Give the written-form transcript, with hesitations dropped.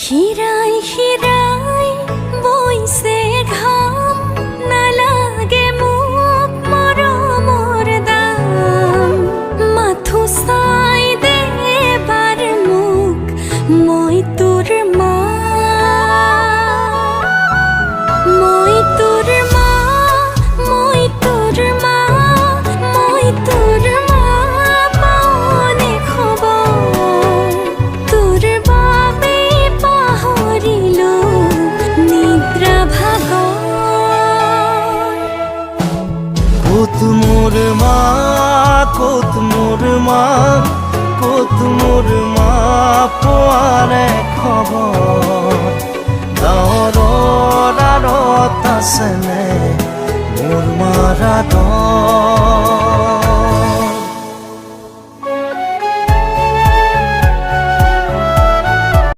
শিৰাই শিৰাই বইছে ঘাম নালাগে মোক মৰমৰ দাম মাথো চাই দে এবাৰ মোক মই তোৰ মা মই তোৰ মা মই তোৰ মা মই তোৰ মা পাওনে খবৰ তোৰ বাবে পাহৰিলো নিদ্ৰা ভাগৰ ক'ত মোৰ মা ক'ত মোৰ মা ক'ত মোৰ মা পোৱাৰে খবৰ গাঁৱৰ আঁৰত আছেনে মোৰ মাৰ আদৰ